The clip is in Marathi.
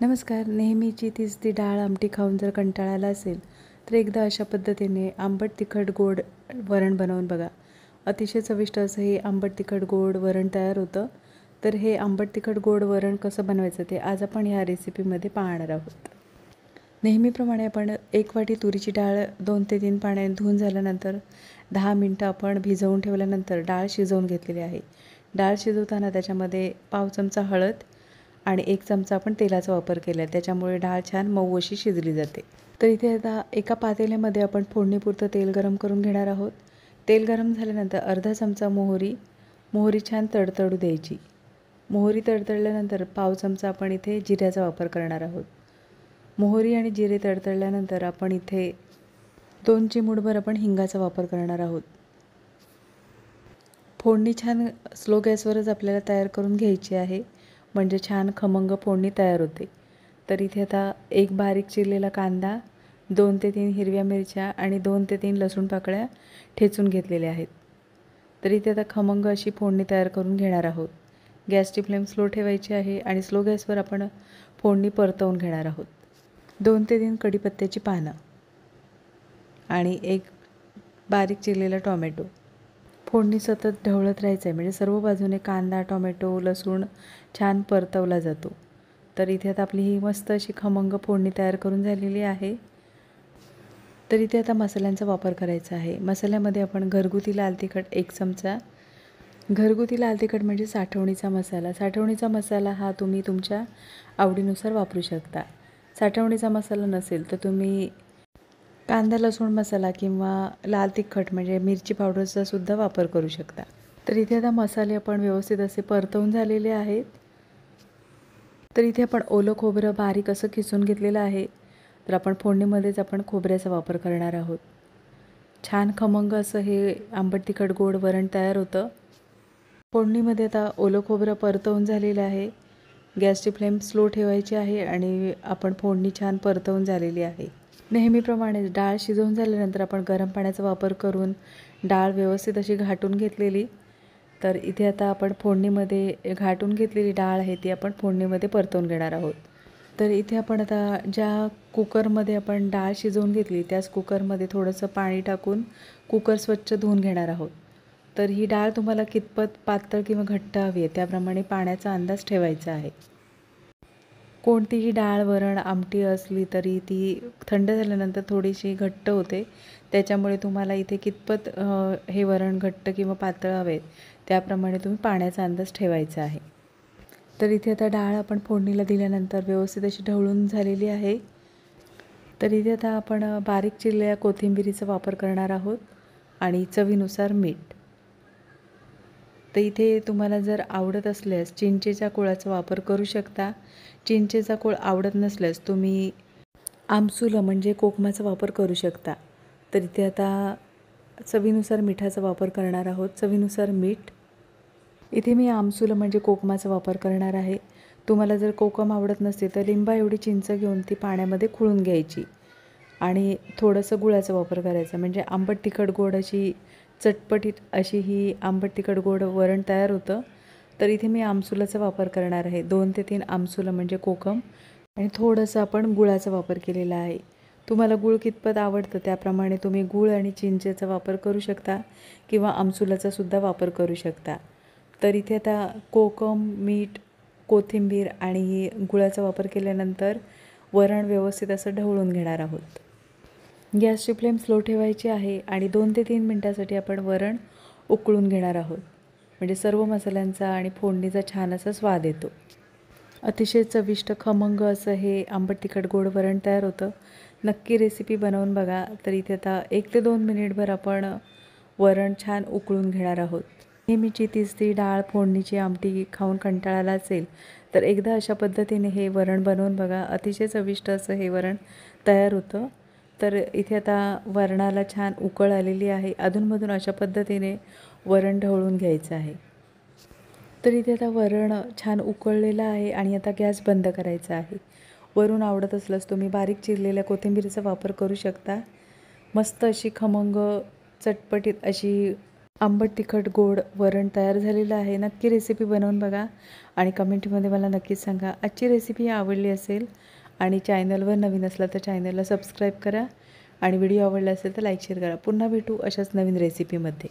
नमस्कार. नेहमीची तीच ती डाळ आमटी खाऊन जर कंटाळा आला असेल, तर एकदा अशा पद्धतीने आंबट तिखट गोड वरण बनवून बघा. अतिशय चविष्ट असं हे आंबट तिखट गोड वरण तयार होतं. तर हे आंबट तिखट गोड वरण कसं बनवायचं ते आज आपण ह्या रेसिपीमध्ये पाहणार आहोत. नेहमीप्रमाणे आपण 1 वाटी तुरीची डाळ 2 ते 3 पाण्याने धुवून झाल्यानंतर 10 मिनटं आपण भिजवून ठेवल्यानंतर डाळ शिजवून घेतलेली आहे. डाळ शिजवताना त्याच्यामध्ये पाव चमचा हळद आणि 1 चमचा आपण तेलाचा वापर केला आहे. त्याच्यामुळे डाळ छान मऊ अशी शिजली जाते. तर इथे आता एका पातेल्यामध्ये आपण फोडणीपुरतं तेल गरम करून घेणार आहोत. तेल गरम झाल्यानंतर अर्धा चमचा मोहरी छान तडतडू द्यायची. मोहरी तडतडल्यानंतर पाव चमचा आपण इथे जिऱ्याचा वापर करणार आहोत. मोहरी आणि जिरे तडतडल्यानंतर आपण इथे 2 चिमूटभर आपण हिंगाचा वापर करणार आहोत. फोडणी छान स्लो गॅसवरच आपल्याला तयार करून घ्यायची आहे, म्हणजे छान खमंग फोडणी तयार होते. तर इथे आता 1 बारीक चिरलेला कांदा, 2 ते 3 हिरव्या मिरच्या आणि 2 ते 3 लसूण पाकळ्या ठेचून घेतलेल्या आहेत. तर इथे आता खमंग अशी फोडणी तयार करून घेणार आहोत. गॅसची फ्लेम स्लो ठेवायची आहे आणि स्लो गॅसवर आपण फोडणी परतवून घेणार आहोत. 2 ते 3 कढीपत्त्याची पानं आणि 1 बारीक चिरलेला टोमॅटो. फोडणी सतत ढवळत राहायचं आहे, म्हणजे सर्व बाजूने कांदा, टोमॅटो, लसूण छान परतवला जातो. तर इथे आता आपली ही मस्त अशी खमंग फोडणी तयार करून झालेली आहे. तर इथे आता मसाल्यांचा वापर करायचा आहे. मसाल्यामध्ये आपण घरगुती लाल तिखट 1 चमचा. घरगुती लाल तिखट म्हणजे साठवणीचा मसाला. साठवणीचा मसाला हा तुम्ही तुमच्या आवडीनुसार वापरू शकता. साठवणीचा मसाला नसेल तर तुम्ही कांदा लसूण मसाला किंवा लाल तिखट म्हणजे मिरची पावडरचा सुद्धा वापर करू शकता. तर इथे आता मसाले आपण व्यवस्थित असे परतवून झालेले आहेत. तर इथे आपण ओलं खोबरं बारीक असं किसून घेतलेलं आहे. तर आपण फोडणीमध्येच आपण खोबऱ्याचा वापर करणार आहोत. छान खमंग असं हे आंबट तिखट गोड वरण तयार होतं. फोडणीमध्ये आता ओलं खोबरं परतवून झालेलं आहे. गॅसची फ्लेम स्लो ठेवायची आहे आणि आपण फोडणी छान परतवून झालेली आहे. नेहमीप्रमाणे डाळ शिजवून झाल्यानंतर आपण गरम पाण्याचा वापर करून डाळ व्यवस्थित अशी घाटून घेतलेली. तर इथे आता आपण फोडणीमध्ये घाटून घेतलेली डाळ आहे ती आपण फोडणीमध्ये परतवून घेणार आहोत. तर इथे आपण आता ज्या कुकरमध्ये आपण डाळ शिजवून घेतली त्याच कुकरमध्ये थोडंसं पाणी टाकून कुकर स्वच्छ धुवून घेणार आहोत. तर ही डाळ तुम्हाला कितपत पातळ किंवा घट्ट हवी आहे त्याप्रमाणे पाण्याचा अंदाज ठेवायचा आहे. कोणतीही डाळ वरण आमटी असली तरी ती थंड झाल्यानंतर थोडीशी घट्ट होते. त्याच्यामुळे तुम्हाला इथे कितपत हे वरण घट्ट किंवा पातळ हवे त्याप्रमाणे तुम्ही पाण्याचा अंदाज ठेवायचा आहे. तर इथे आता डाळ आपण फोडणीला दिल्यानंतर व्यवस्थित अशी ढवळून झालेली आहे. तर इथे आता आपण बारीक चिरलेल्या कोथिंबिरीचा वापर करणार आहोत आणि चवीनुसार मीठ. तर इथे तुम्हाला जर आवडत असल्यास चिंचेच्या कोळाचा वापर करू शकता. चिंचेचा कोळ आवडत नसल्यास तुम्ही आमसुलं म्हणजे कोकमाचा वापर करू शकता. तर इथे आता चवीनुसार मिठाचा वापर करणार आहोत. चवीनुसार मीठ. इथे मी आमसुलं म्हणजे कोकमाचा वापर करणार आहे. तुम्हाला जर कोकम आवडत नसेल तर लिंबा एवढी चिंच घेऊन ती पाण्यामध्ये खवळून घ्यायची आणि थोडंसं गुळाचा वापर करायचा, म्हणजे आंबट तिखट गोड अशी चटपटीत अशी ही आंबट तिखट गोड वरण तयार होतं. तर इथे मी आमसुलाचा वापर करणार आहे. 2 ते 3 आमसुलं म्हणजे कोकम आणि थोडंसं आपण गुळाचा वापर केलेला आहे. तुम्हाला गूळ कितपत आवडतं त्याप्रमाणे तुम्ही गूळ आणि चिंचेचा वापर करू शकता किंवा आमसुलाचा सुद्धा वापर करू शकता. तर इथे आता कोकम, मीठ, कोथिंबीर आणि गुळाचा वापर केल्यानंतर वरण व्यवस्थित असं ढवळून घेणार आहोत. गॅसची फ्लेम स्लो ठेवायची आहे आणि 2 ते 3 मिनटासाठी आपण वरण उकळून घेणार आहोत, म्हणजे सर्व मसाल्यांचा आणि फोडणीचा छान असा स्वाद येतो. अतिशय चविष्ट खमंग असं हे आंबट तिखट गोड वरण तयार होतं. नक्की रेसिपी बनवून बघा. तर इथे आता 1 ते 2 मिनिटभर आपण वरण छान उकळून घेणार आहोत. नेहमीची तीच ती डाळ फोडणीची आमटी खाऊन कंटाळा असेल तर एकदा अशा पद्धतीने हे वरण बनवून बघा. अतिशय चविष्ट असं हे वरण तयार होतं. तर इथे आता वरणाला छान उकळ आलेली आहे. अधूनमधून अशा पद्धतीने वरण ढवळून घ्यायचं आहे. तर इथे आता वरण छान उकळलेलं आहे आणि आता गॅस बंद करायचा आहे. वरून आवडत असल्यास तुम्ही बारीक चिरलेल्या कोथिंबीरीचा वापर करू शकता. मस्त अशी खमंग चटपटीत अशी आंबट तिखट गोड वरण तयार झालेलं आहे. नक्की रेसिपी बनवून बघा आणि कमेंटमध्ये मला नक्कीच सांगा. आजची रेसिपी आवडली असेल आणि चॅनलवर नवीन असला तर चॅनलला सबस्क्राईब करा आणि व्हिडिओ आवडला असेल तर लाईक शेअर करा. पुन्हा भेटू अशाच नवीन रेसिपीमध्ये.